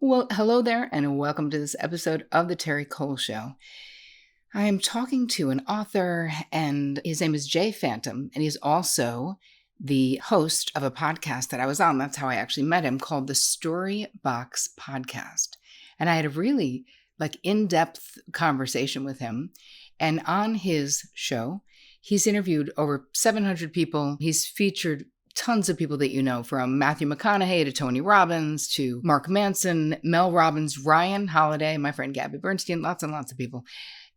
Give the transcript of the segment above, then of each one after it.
Well, hello there, and welcome to this episode of The Terri Cole Show. I am talking to an author, and his name is Jay Fantom, and he's also the host of a podcast that I was on. That's how I actually met him, called the Story Box Podcast. And I had a really in-depth conversation with him. And on his show, he's interviewed over 700 people. He's featured tons of people that you know, from Matthew McConaughey to Tony Robbins to Mark Manson, Mel Robbins, Ryan Holiday, my friend Gabby Bernstein, lots and lots of people.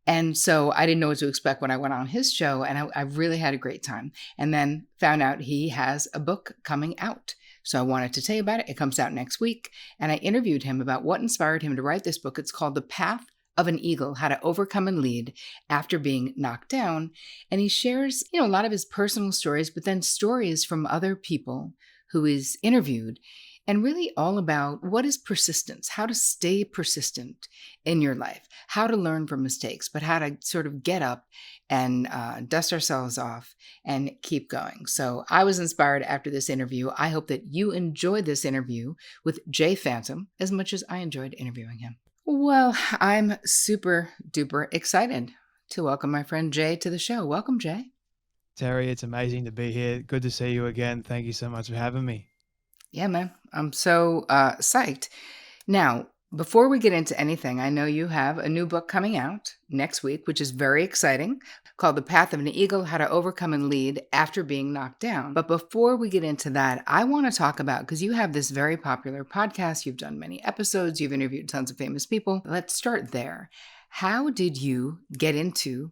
And so I didn't know what to expect when I went on his show, and I really had a great time. And then found out he has a book coming out. So I wanted to tell you about it. It comes out next week. And I interviewed him about what inspired him to write this book. It's called The Path of an Eagle, How to Overcome and Lead After Being Knocked Down. And he shares, a lot of his personal stories, but then stories from other people who he's interviewed, and really all about what is persistence, how to stay persistent in your life, how to learn from mistakes, but how to sort of get up and dust ourselves off and keep going. So I was inspired after this interview. I hope that you enjoyed this interview with Jay Fantom as much as I enjoyed interviewing him. Well, I'm super duper excited to welcome my friend Jay to the show. Welcome, Jay. Terri, it's amazing to be here. Good to see you again. Thank you so much for having me. Yeah, man. I'm so psyched. Now, before we get into anything, I know you have a new book coming out next week, which is very exciting, called The Path of an Eagle, How to Overcome and Lead After Being Knocked Down. But before we get into that, I want to talk about, because you have this very popular podcast, you've done many episodes, you've interviewed tons of famous people. Let's start there. How did you get into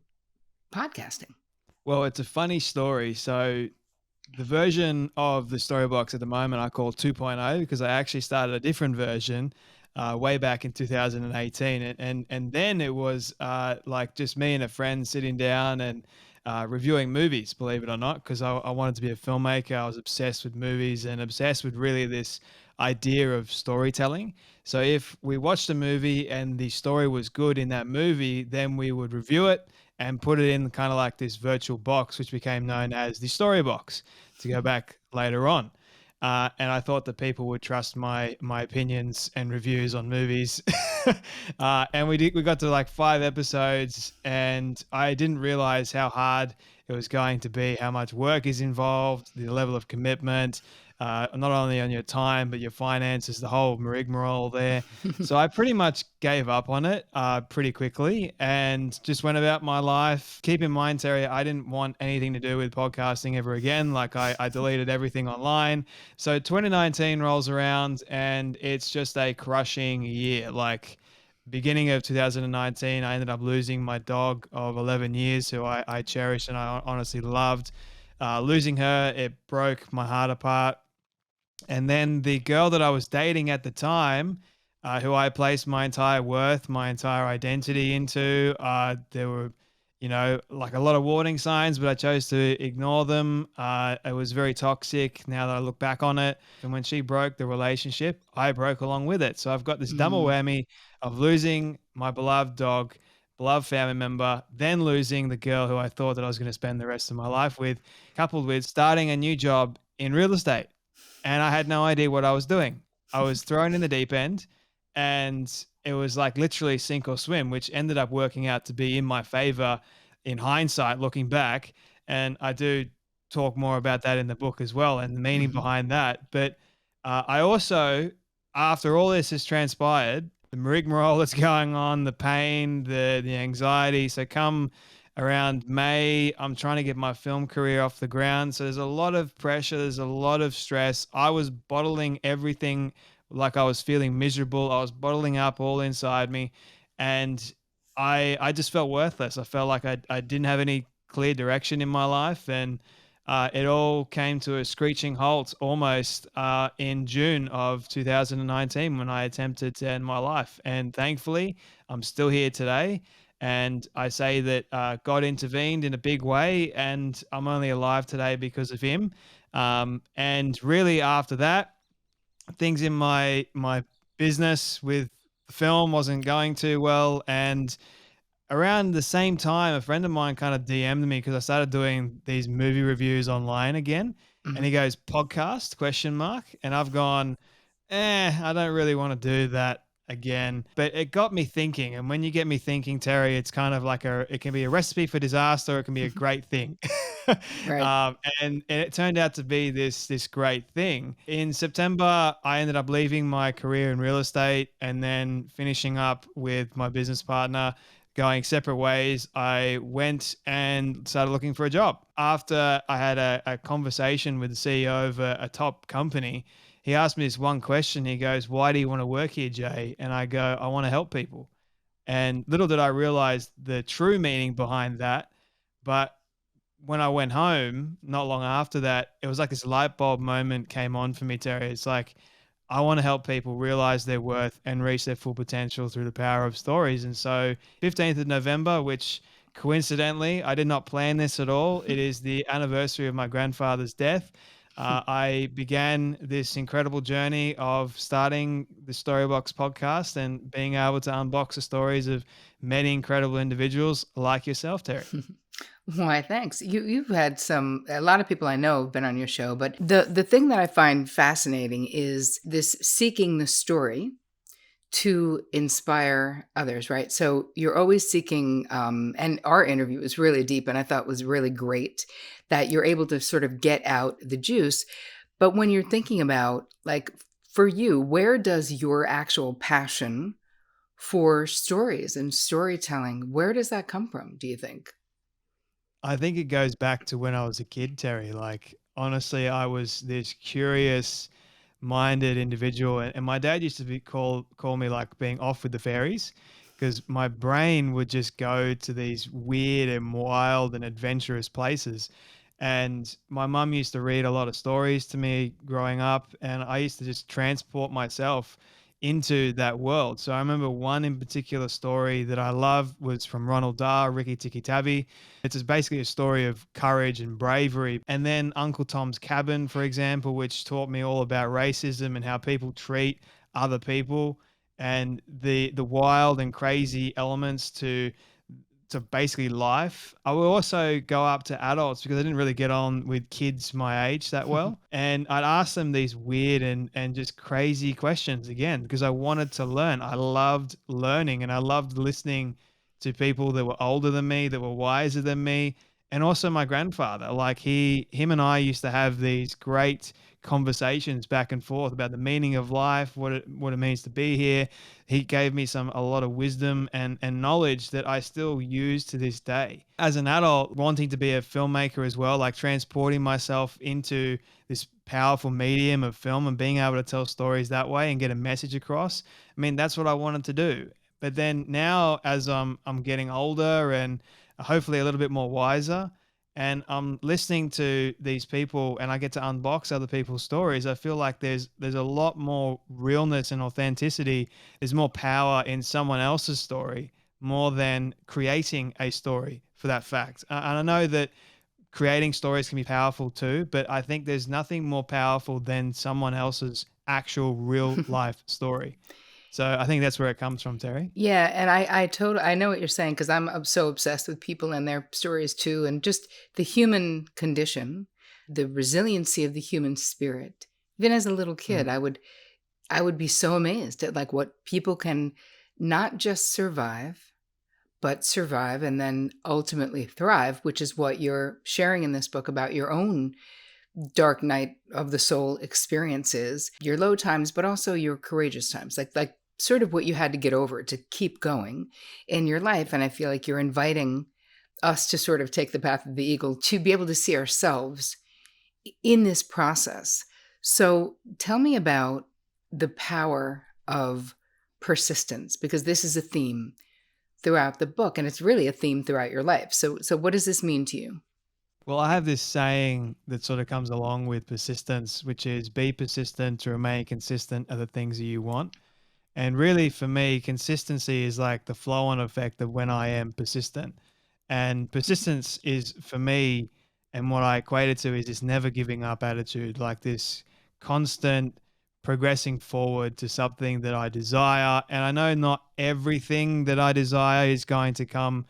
podcasting? Well, it's a funny story. So the version of the Storybox at the moment I call 2.0 because I actually started a different version way back in 2018. And then it was like just me and a friend sitting down and reviewing movies, believe it or not, because I wanted to be a filmmaker. I was obsessed with movies and obsessed with really this idea of storytelling. So if we watched a movie and the story was good in that movie, then we would review it and put it in kind of like this virtual box, which became known as the Story Box, to go back later on. And I thought that people would trust my opinions and reviews on movies. And we got to like 5 episodes, and I didn't realize how hard it was going to be, how much work is involved, the level of commitment, not only on your time, but your finances, the whole rigmarole there. So I pretty much gave up on it pretty quickly and just went about my life. Keep in mind, Terri, I didn't want anything to do with podcasting ever again. Like I deleted everything online. So 2019 rolls around and it's just a crushing year. Like beginning of 2019, I ended up losing my dog of 11 years who I cherished and I honestly loved. Losing her, it broke my heart apart. And then the girl that I was dating at the time, who I placed my entire worth, my entire identity into, there were, like a lot of warning signs, but I chose to ignore them. It was very toxic now that I look back on it. And when she broke the relationship, I broke along with it. So I've got this double whammy of losing my beloved dog, beloved family member, then losing the girl who I thought that I was going to spend the rest of my life with, coupled with starting a new job in real estate. And I had no idea what I was doing. I was thrown in the deep end, and it was like literally sink or swim, which ended up working out to be in my favor in hindsight, looking back. And I do talk more about that in the book as well and the meaning behind that. But I also, after all this has transpired, the rigmarole that's going on, the pain, the anxiety. So come around May, I'm trying to get my film career off the ground. So there's a lot of pressure, there's a lot of stress. I was bottling everything, like I was feeling miserable. I was bottling up all inside me. And I just felt worthless. I felt like I didn't have any clear direction in my life. And it all came to a screeching halt almost in June of 2019 when I attempted to end my life. And thankfully, I'm still here today. And I say that God intervened in a big way, and I'm only alive today because of Him. And really, after that, things in my business with film wasn't going too well. And around the same time, a friend of mine kind of DM'd me because I started doing these movie reviews online again, and he goes, "Podcast?" question mark, and I've gone, I don't really want to do that again. But it got me thinking. And when you get me thinking, Terry, it's kind of like it can be a recipe for disaster, or it can be a great thing. Right. And it turned out to be this great thing. In September, I ended up leaving my career in real estate and then finishing up with my business partner, going separate ways. I went and started looking for a job. After I had a conversation with the CEO of a top company, he asked me this one question. He goes, "Why do you want to work here, Jay?" And I go, "I want to help people." And little did I realize the true meaning behind that. But when I went home, not long after that, it was like this light bulb moment came on for me, Terry. It's like, I want to help people realize their worth and reach their full potential through the power of stories. And so, 15th of November, which coincidentally, I did not plan this at all, it is the anniversary of my grandfather's death. I began this incredible journey of starting the Storybox podcast and being able to unbox the stories of many incredible individuals like yourself, Terry. Why, thanks. You've had a lot of people I know have been on your show, but the thing that I find fascinating is this seeking the story to inspire others, right? So you're always seeking, and our interview was really deep and I thought was really great that you're able to sort of get out the juice. But when you're thinking about, like, for you, where does your actual passion for stories and storytelling, where does that come from, do you think? I think it goes back to when I was a kid, Terry. Like, honestly, I was this curious minded individual. And my dad used to call me like being off with the fairies because my brain would just go to these weird and wild and adventurous places. And my mum used to read a lot of stories to me growing up, and I used to just transport myself into that world. So I remember one in particular story that I love was from Ronald Dahl, Ricky Tikki Tavi. It's just basically a story of courage and bravery. And then Uncle Tom's Cabin, for example, which taught me all about racism and how people treat other people and the wild and crazy elements to basically life. I would also go up to adults because I didn't really get on with kids my age that well. And I'd ask them these weird and just crazy questions again because I wanted to learn. I loved learning and I loved listening to people that were older than me, that were wiser than me. And also my grandfather. Like him and I used to have these great conversations back and forth about the meaning of life, what it means to be here. He gave me a lot of wisdom and knowledge that I still use to this day. As an adult, wanting to be a filmmaker as well, like transporting myself into this powerful medium of film and being able to tell stories that way and get a message across. I mean, that's what I wanted to do. But then now, as I'm getting older and hopefully a little bit more wiser, and I'm listening to these people and I get to unbox other people's stories, I feel like there's a lot more realness and authenticity. There's more power in someone else's story more than creating a story for that fact. And I know that creating stories can be powerful too, but I think there's nothing more powerful than someone else's actual real life story. So I think that's where it comes from, Terry. Yeah, and I know what you're saying because so obsessed with people and their stories too, and just the human condition, the resiliency of the human spirit. Even as a little Mm. kid, I would be so amazed at like what people can not just survive, but survive and then ultimately thrive, which is what you're sharing in this book about your own dark night of the soul experiences, your low times, but also your courageous times, like sort of what you had to get over to keep going in your life. And I feel like you're inviting us to sort of take the path of the eagle to be able to see ourselves in this process. So tell me about the power of persistence, because this is a theme throughout the book and it's really a theme throughout your life. So what does this mean to you? Well, I have this saying that sort of comes along with persistence, which is be persistent to remain consistent are the things that you want. And really, for me, consistency is like the flow on effect of when I am persistent. And persistence is for me, and what I equate it to is this never giving up attitude, like this constant progressing forward to something that I desire. And I know not everything that I desire is going to come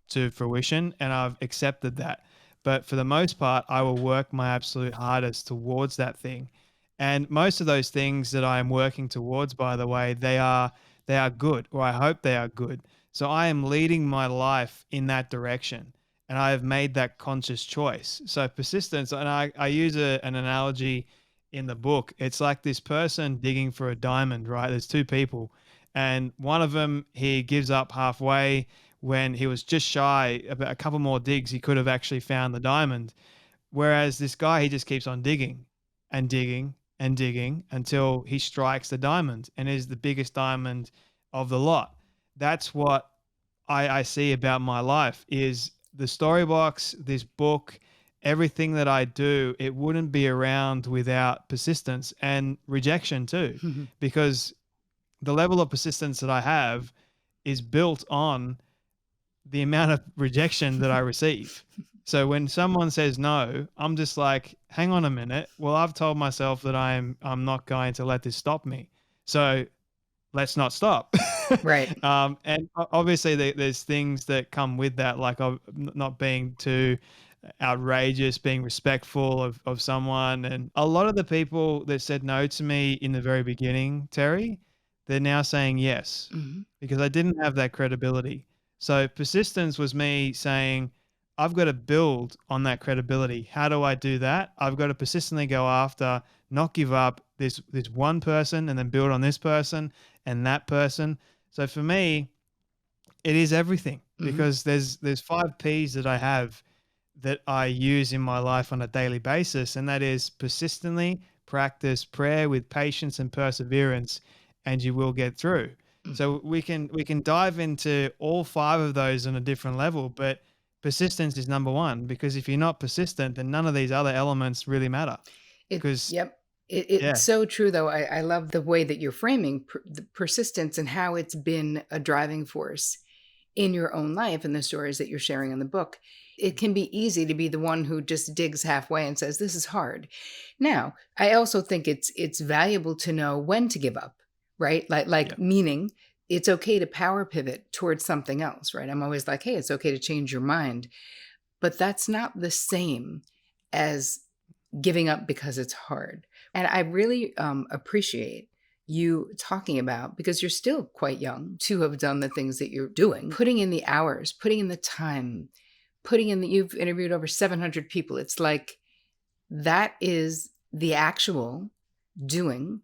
to fruition, and I've accepted that. But for the most part, I will work my absolute hardest towards that thing. And most of those things that I am working towards, by the way, they are they are good, or I hope they are good. So I am leading my life in that direction, and I have made that conscious choice. So persistence, and I use an analogy in the book. It's like this person digging for a diamond, right? There's two people, and one of them, he gives up halfway when he was just shy about a couple more digs. He could have actually found the diamond. Whereas this guy, he just keeps on digging and digging and digging until he strikes the diamond and is the biggest diamond of the lot. That's what I see about my life is the story box, this book, everything that I do, it wouldn't be around without persistence and rejection too, because the level of persistence that I have is built on the amount of rejection that I receive. So when someone says no, I'm just like, hang on a minute. Well, I've told myself that I'm not going to let this stop me. So let's not stop. Right. And obviously there's things that come with that, like not being too outrageous, being respectful of someone. And a lot of the people that said no to me in the very beginning, Terry, they're now saying yes Mhm. because I didn't have that credibility. So persistence was me saying, I've got to build on that credibility. How do I do that? I've got to persistently go after, not give up this one person and then build on this person and that person. So for me, it is everything Mhm. because there's 5 P's that I have that I use in my life on a daily basis, and that is persistently practice prayer with patience and perseverance, and you will get through. Mhm. So we can dive into all 5 of those on a different level, but persistence is number one because if you're not persistent, then none of these other elements really matter. It Because yep. It's yeah, so true, though. I love the way that you're framing the persistence and how it's been a driving force in your own life and the stories that you're sharing in the book. It can be easy to be the one who just digs halfway and says, "This is hard." Now, I also think it's valuable to know when to give up, right? yeah, Meaning it's okay to power pivot towards something else, right? I'm always like, "Hey, it's okay to change your mind." But that's not the same as giving up because it's hard. And I really appreciate you talking about, because you're still quite young to have done the things that you're doing, putting in the hours, putting in the time, you've interviewed over 700 people. It's like that is the actual doing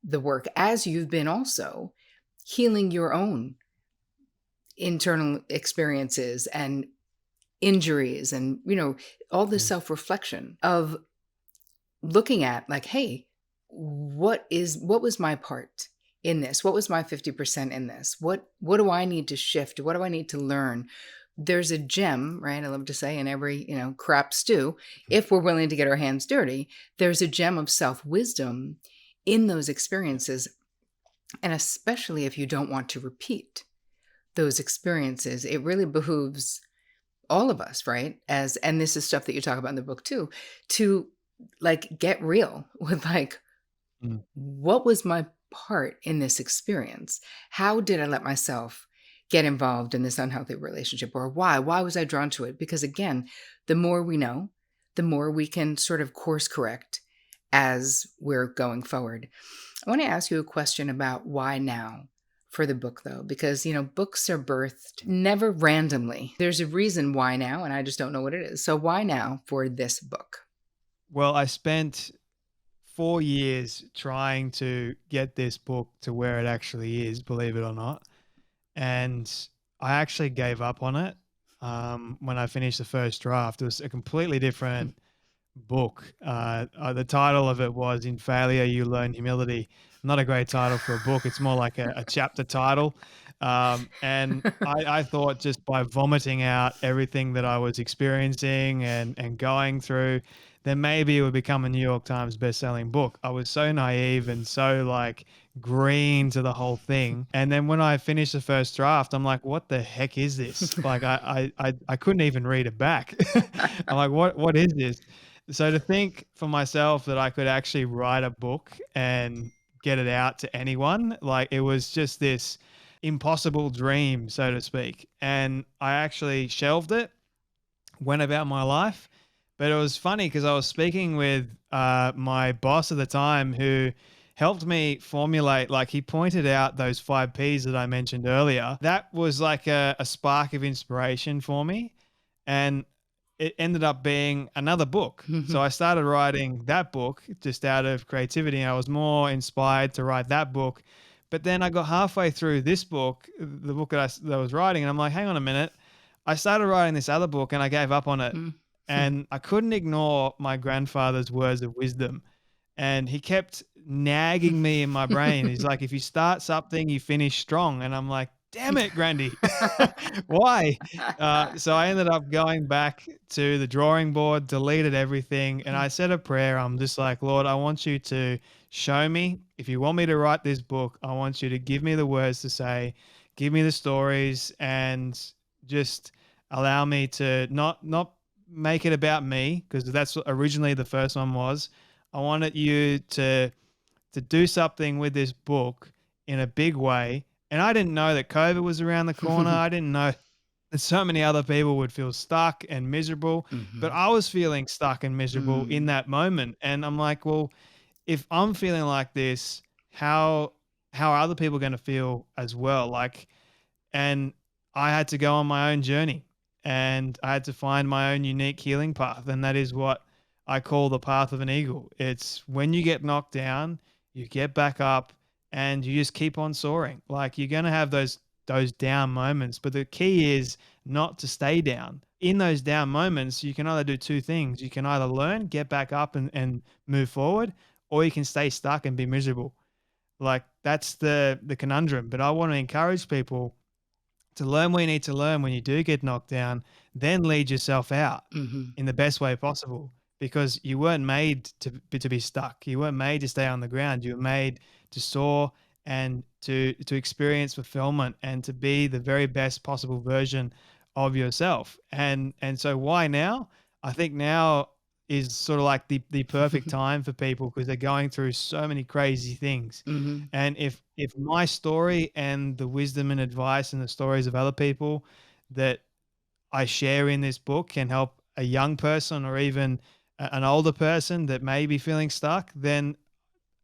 the work, as you've been also healing your own internal experiences and injuries and, all this mm, self-reflection of looking at like, hey, what was my part in this? What was my 50% in this? What do I need to shift? What do I need to learn? There's a gem, right? I love to say in every, crap stew, if we're willing to get our hands dirty, there's a gem of self-wisdom in those yeah, experiences. And especially if you don't want to repeat those experiences, it really behooves all of us, right? And this is stuff that you talk about in the book too, to like get real with like, mm, what was my part in this experience? How did I let myself get involved in this unhealthy relationship, or why? Why was I drawn to it? Because again, the more we know, the more we can sort of course correct as we're going forward. I want to ask you a question about why now for the book, though, because, books are birthed never randomly. There's a reason why now, and I just don't know what it is. So, why now for this book? well, I spent 4 years trying to get this book to where it actually is, believe it or not. And I actually gave up on it when I finished the first draft. It was a completely different book. The title of it was "In Failure, You Learn Humility." Not a great title for a book. It's more like a chapter title. And I thought just by vomiting out everything that I was experiencing and going through, then maybe it would become a New York Times best-selling book. I was so naive and so like green to the whole thing. And then when I finished the first draft, I'm like, what the heck is this? Like I couldn't even read it back. I'm like, what is this? So to think for myself that I could actually write a book and get it out to anyone, like it was just this impossible dream, so to speak. And I actually shelved it, went about my life. But it was funny because I was speaking with my boss at the time who helped me formulate, like he pointed out those 5 Ps that I mentioned earlier. That was like a spark of inspiration for me. And it ended up being another book. So I started writing that book just out of creativity. I was more inspired to write that book. But then I got halfway through this book, the book that I was writing, and I'm like, hang on a minute. I started writing this other book and I gave up on it. And I couldn't ignore my grandfather's words of wisdom. And he kept nagging me in my brain. He's like, if you start something, you finish strong. And I'm like, damn it, Grandy. Why? So I ended up going back to the drawing board, deleted everything. And I said a prayer. I'm just like, Lord, I want you to show me. If you want me to write this book, I want you to give me the words to say, give me the stories, and just allow me to not make it about me, because that's what originally the first one was. I wanted you to do something with this book in a big way. And I didn't know that COVID was around the corner. I didn't know that so many other people would feel stuck and miserable, but I was feeling stuck and miserable in Mm. that moment. And I'm like, well, if I'm feeling like this, how are other people going to feel as well? Like, and I had to go on my own journey, and I had to find my own unique healing path. And that is what I call the path of an eagle. It's when you get knocked down, you get back up and you just keep on soaring. Like, you're going to have those down moments, but the key is not to stay down. In those down moments, you can either do two things. You can either learn, get back up and move forward, or you can stay stuck and be miserable. Like, that's the conundrum. But I want to encourage people to learn what you need to learn when you do get knocked down, then lead yourself out Mhm. in the best way possible, because you weren't made to be stuck. You weren't made to stay on the ground. You were made to soar and to experience fulfillment and to be the very best possible version of yourself. And so why now? I think now is sort of like the perfect time for people, because they're going through so many crazy things. Mhm. And if my story and the wisdom and advice and the stories of other people that I share in this book can help a young person or even an older person that may be feeling stuck, then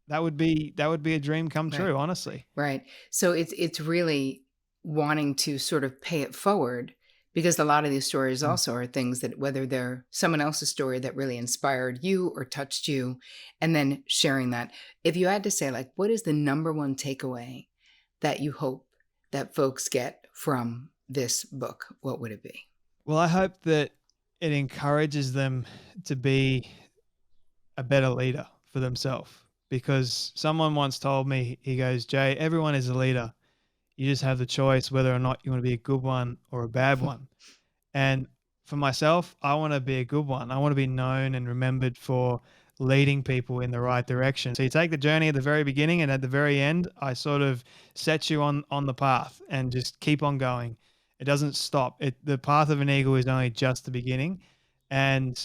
that would be a dream come Right. true, honestly. Right. So it's really wanting to sort of pay it forward, because a lot of these stories Mm. also are things that, whether they're someone else's story that really inspired you or touched you, and then sharing that. If you had to say, like, what is the number one takeaway that you hope that folks get from this book, what would it be? Well, I hope that it encourages them to be a better leader for themselves, because someone once told me, he goes, Jay, everyone is a leader. You just have the choice whether or not you want to be a good one or a bad one. And for myself, I want to be a good one. I want to be known and remembered for leading people in the right direction. So you take the journey at the very beginning, and at the very end, I sort of set you on the path and just keep on going. It doesn't stop. The path of an eagle is only just the beginning. And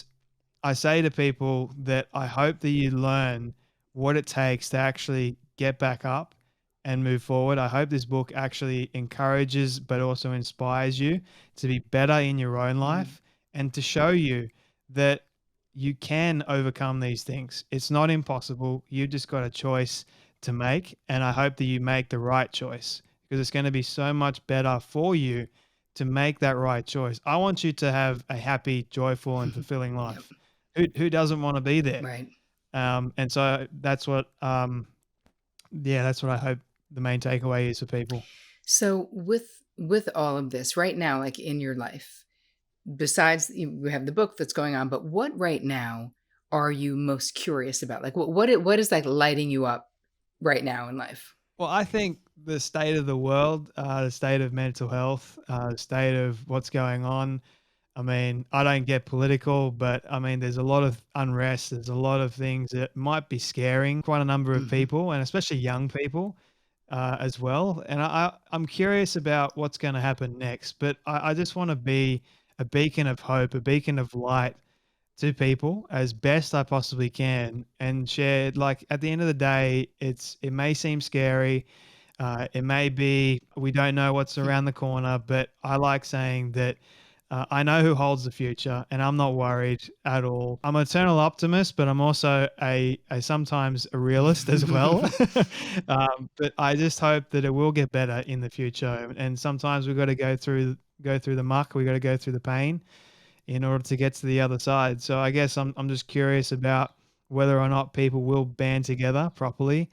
I say to people that I hope that you learn what it takes to actually get back up and move forward. I hope this book actually encourages but also inspires you to be better in your own Mhm. life, and to show you that you can overcome these things. It's not impossible. You just got a choice to make. And I hope that you make the right choice, because it's going to be so much better for you to make that right choice. I want you to have a happy, joyful, and fulfilling Yep. life. Who doesn't want to be there? Right. And so that's what I hope the main takeaway is for people. So with all of this right now, like in your life, besides you have the book that's going on, but what right now are you most curious about? Like what is like lighting you up right now in life? Well, I think the state of the world, the state of mental health, the state of what's going on. I mean, I don't get political, but I mean, there's a lot of unrest. There's a lot of things that might be scaring quite a number of Mhm. people, and especially young people as well. And I'm curious about what's going to happen next. But I just want to be a beacon of hope, a beacon of light to people as best I possibly can, and share. Like, at the end of the day, it may seem scary. It may be we don't know what's around the corner, but I like saying that I know who holds the future, and I'm not worried at all. I'm an eternal optimist, but I'm also a sometimes a realist as well. But I just hope that it will get better in the future. And sometimes we've got to go through the muck. We got to go through the pain in order to get to the other side. So I guess I'm just curious about whether or not people will band together properly,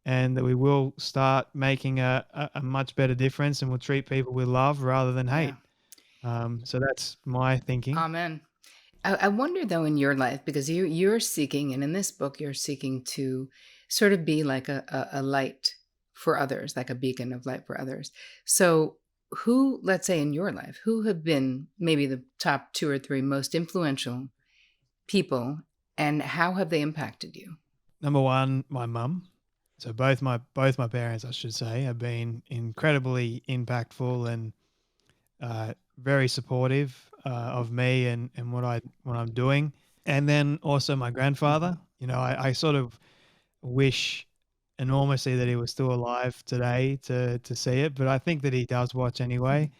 and that we will start making a much better difference, and we'll treat people with love rather than Yeah. hate. So that's my thinking. Amen. I wonder though in your life, because you're seeking, and in this book you're seeking to sort of be like a light for others, like a beacon of light for others. So who, let's say in your life, who have been maybe the top two or three most influential people, and how have they impacted you? Number one, my mum. So both my parents, I should say, have been incredibly impactful and very supportive of me and what I'm doing. And then also my grandfather. You know, I sort of wish enormously that he was still alive today to see it, but I think that he does watch anyway.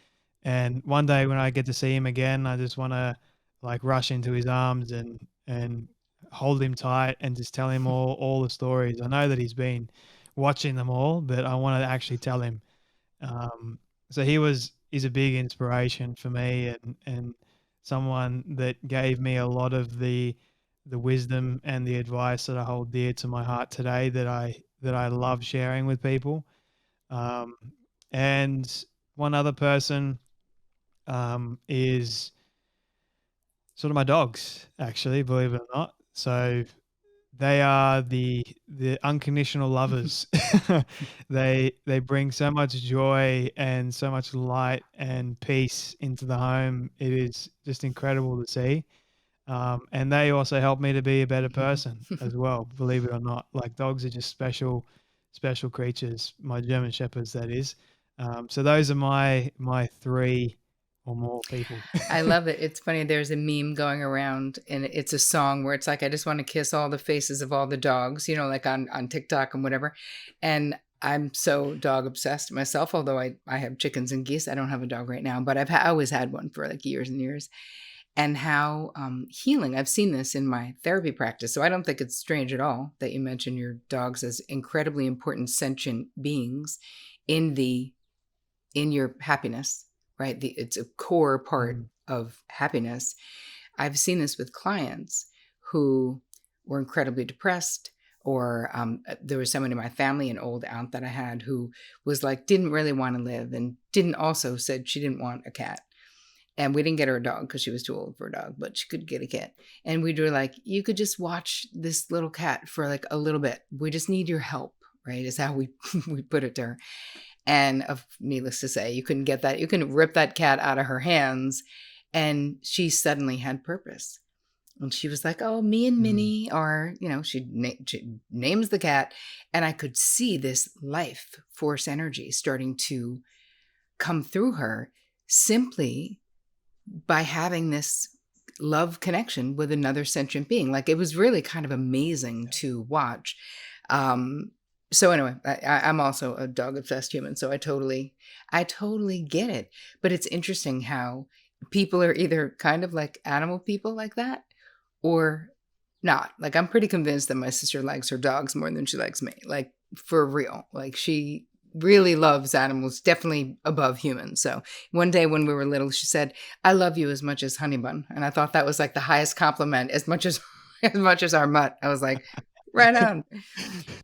And one day when I get to see him again, I just want to like rush into his arms and hold him tight and just tell him all the stories. I know that he's been watching them all, but I want to actually tell him. Um, so he's a big inspiration for me, and someone that gave me a lot of the wisdom and the advice that I hold dear to my heart today, that I love sharing with people. Um, and one other person is sort of my dogs, actually, believe it or not. So they are the unconditional lovers. They bring so much joy and so much light and peace into the home. It is just incredible to see. And they also help me to be a better person as well, believe it or not. Like dogs are just special creatures. My German shepherds, that is. So those are my three or more people. I love it. It's funny. There's a meme going around, and it's a song where it's like, I just want to kiss all the faces of all the dogs, like on TikTok and whatever. And I'm so dog obsessed myself, although I have chickens and geese. I don't have a dog right now, but I always had one for like years and years. And how healing. I've seen this in my therapy practice. So I don't think it's strange at all that you mention your dogs as incredibly important sentient beings in the in your happiness, right? It's a core part Mm, of happiness. I've seen this with clients who were incredibly depressed, or there was someone in my family, an old aunt that I had, who was like, didn't really want to live, and didn't also said she didn't want a cat. And we didn't get her a dog because she was too old for a dog, but she could get a cat. And we were like, you could just watch this little cat for like a little bit. We just need your help, right? Is how we we put it to her. And of needless to say, you couldn't get that. You couldn't rip that cat out of her hands. And she suddenly had purpose. And she was like, "Oh, me and mm, Minnie are," she names the cat. And I could see this life force energy starting to come through her simply by having this love connection with another sentient being. Like it was really kind of amazing to watch. Um, so anyway, I'm also a dog obsessed human, so I totally get it. But it's interesting how people are either kind of like animal people like that, or not. Like I'm pretty convinced that my sister likes her dogs more than she likes me. Like for real. Like she really loves animals, definitely above humans. So one day when we were little, she said, "I love you as much as Honeybun." And I thought that was like the highest compliment, as much as as much as our mutt. I was like, right on.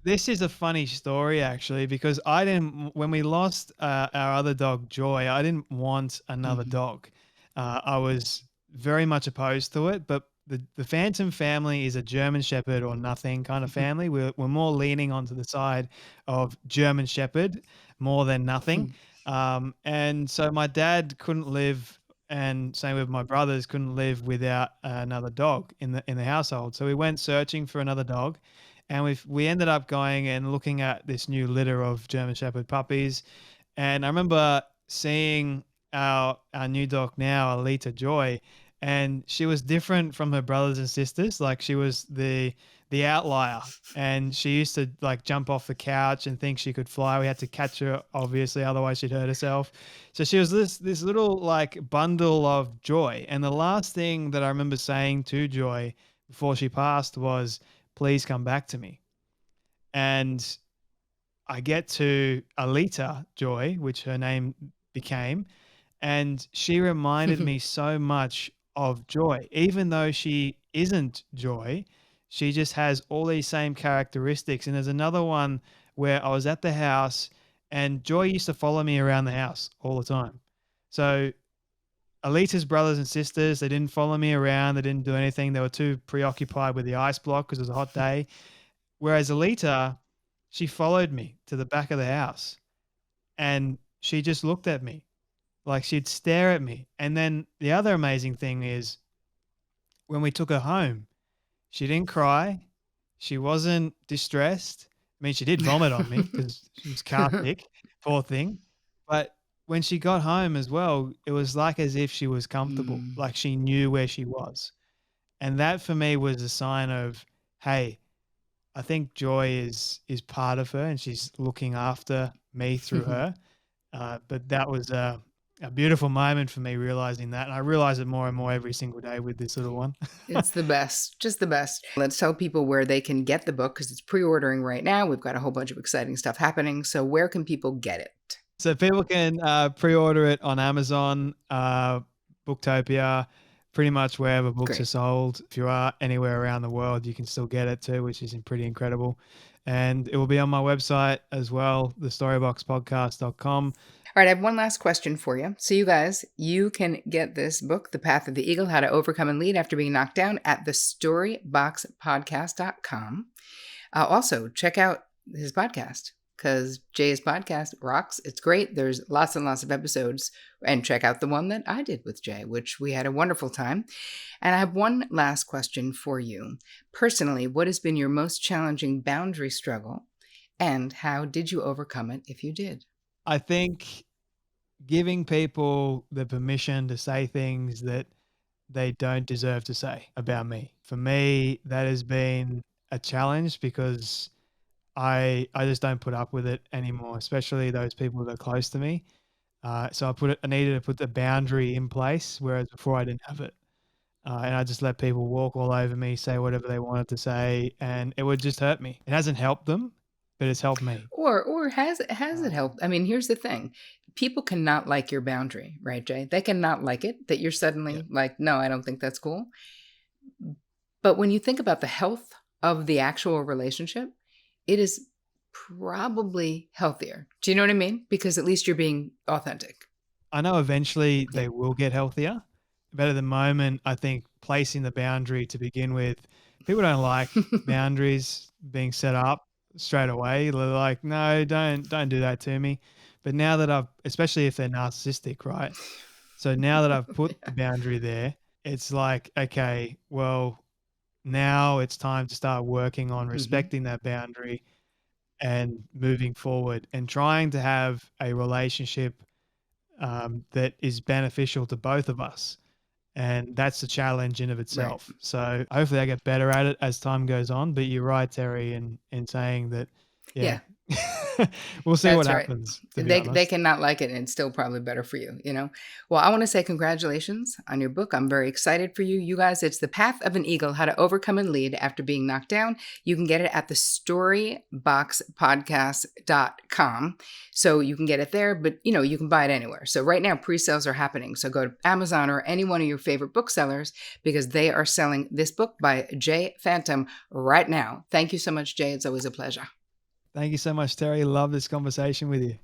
This is a funny story actually, because I didn't when we lost our other dog Joy, I didn't want another Mhm. dog. I was very much opposed to it, but the Phantom family is a German Shepherd or nothing kind of family. We're more leaning onto the side of German Shepherd more than nothing. And so my dad couldn't live, and same with my brothers, couldn't live without another dog in the household. So we went searching for another dog, and we ended up going and looking at this new litter of German Shepherd puppies. And I remember seeing our new dog now, Alita Joy, and she was different from her brothers and sisters. Like she was the outlier. And she used to like jump off the couch and think she could fly. We had to catch her, obviously, otherwise she'd hurt herself. So she was this little like bundle of joy. And the last thing that I remember saying to Joy before she passed was, "Please come back to me." And I get to Alita Joy, which her name became, and she reminded me so much of Joy. Even though she isn't Joy, she just has all these same characteristics. And there's another one where I was at the house and Joy used to follow me around the house all the time. So Alita's brothers and sisters, they didn't follow me around. They didn't do anything. They were too preoccupied with the ice block because it was a hot day. Whereas Alita, she followed me to the back of the house and she just looked at me. Like she'd stare at me. And then the other amazing thing is when we took her home, she didn't cry. She wasn't distressed. I mean, she did vomit on me because she was car sick, poor thing. But when she got home as well, it was like as if she was comfortable, Mm. like she knew where she was. And that for me was a sign of, hey, I think Joy is part of her and she's looking after me through her. But that was a beautiful moment for me realizing that. And I realize it more and more every single day with this little one. It's the best, just the best. Let's tell people where they can get the book because it's pre-ordering right now. We've got a whole bunch of exciting stuff happening. So where can people get it? So people can pre-order it on Amazon, Booktopia, pretty much wherever books are Great. sold. If you are anywhere around the world, you can still get it too, which is pretty incredible. And it will be on my website as well, thestoryboxpodcast.com. All right, I have one last question for you. So, you guys, you can get this book, The Path of the Eagle, How to Overcome and Lead After Being Knocked Down, at thestoryboxpodcast.com. Also, check out his podcast because Jay's podcast rocks. It's great. There's lots and lots of episodes. And check out the one that I did with Jay, which we had a wonderful time. And I have one last question for you. Personally, what has been your most challenging boundary struggle? And how did you overcome it if you did? I think giving people the permission to say things that they don't deserve to say about me. For me, that has been a challenge because I just don't put up with it anymore, especially those people that are close to me. So I needed to put the boundary in place, whereas before I didn't have it. And I just let people walk all over me, say whatever they wanted to say, and it would just hurt me. It hasn't helped them, but it's helped me. Or has it helped? I mean, here's the thing. People cannot like your boundary, right, Jay? They cannot like it that you're Yeah. suddenly like, no, I don't think that's cool. But when you think about the health of the actual relationship, it is probably healthier. Do you know what I mean? Because at least you're being authentic. I know eventually Yeah. they will get healthier, but at the moment, I think placing the boundary to begin with, people don't like boundaries being set up straight away. They're like, no, don't do that to me. But now that especially if they're narcissistic, right? So now that I've put the boundary there, it's like, okay, well, now it's time to start working on Mhm. respecting that boundary and moving forward and trying to have a relationship that is beneficial to both of us. And that's a challenge in of Right. itself. So hopefully I get better at it as time goes on. But you're right, Terry, in saying that, yeah, Yeah. we'll see what That's right. happens, to be They honest. cannot like it, and it's still probably better for you, you know? Well, I want to say congratulations on your book. I'm very excited for you. You guys, it's The Path of an Eagle, How to Overcome and Lead After Being Knocked Down. You can get it at the storyboxpodcast.com. So you can get it there, but you know, you can buy it anywhere. So right now pre-sales are happening. So go to Amazon or any one of your favorite booksellers because they are selling this book by Jay Fantom right now. Thank you so much, Jay. It's always a pleasure. Thank you so much, Terry. Love this conversation with you.